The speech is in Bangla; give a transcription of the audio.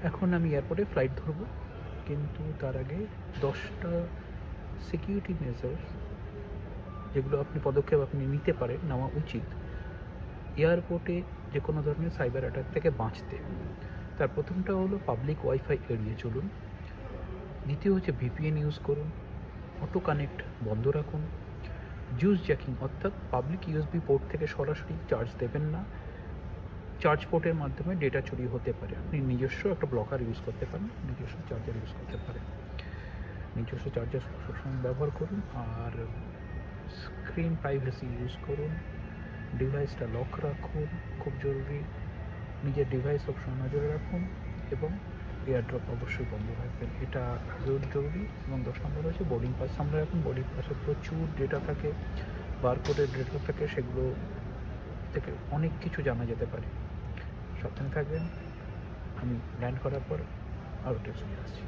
এখন আমি এয়ারপোর্টে ফ্লাইট ধরবো, কিন্তু তার আগে 10টা সিকিউরিটি মেজার্স যেগুলো পদক্ষেপ আপনি নিতে পারেন, নেওয়া উচিত এয়ারপোর্টে যে কোনো ধরনের সাইবার অ্যাটাক থেকে বাঁচতে। তার প্রথমটা হলো পাবলিক ওয়াইফাই এড়িয়ে চলুন। দ্বিতীয় হচ্ছে ভিপিএন ইউজ করুন। অটো কানেক্ট বন্ধ রাখুন। জুস জ্যাকিং অর্থাৎ পাবলিক ইউএসবি পোর্ট থেকে সরাসরি চার্জ দেবেন না, চার্জ পোর্টের মাধ্যমে ডেটা চুরি হতে পারে। আপনি নিজস্ব একটা ব্লকার ইউজ করতে পারেন, নিজস্ব চার্জার ইউজ করতে পারেন। নিজস্ব চার্জার সবসময় ব্যবহার করুন। আর স্ক্রিন প্রাইভেসি ইউজ করুন। ডিভাইসটা লক রাখুন, খুব জরুরি। নিজের ডিভাইস সবসময় নজরে রাখুন এবং এয়ারড্রপ অবশ্যই বন্ধ রাখবেন, এটা জরুরি। এবং 10 নম্বর হচ্ছে বোর্ডিং পাস সামনে রাখুন। বোর্ডিং পাসে প্রচুর ডেটা থাকে, বারকোডের ডেটা থাকে, সেগুলো থেকে অনেক কিছু জানা যেতে পারে। সাবধানে থাকবেন। আমি ল্যান্ড করার পর আরও টিপস নিয়ে আসছি।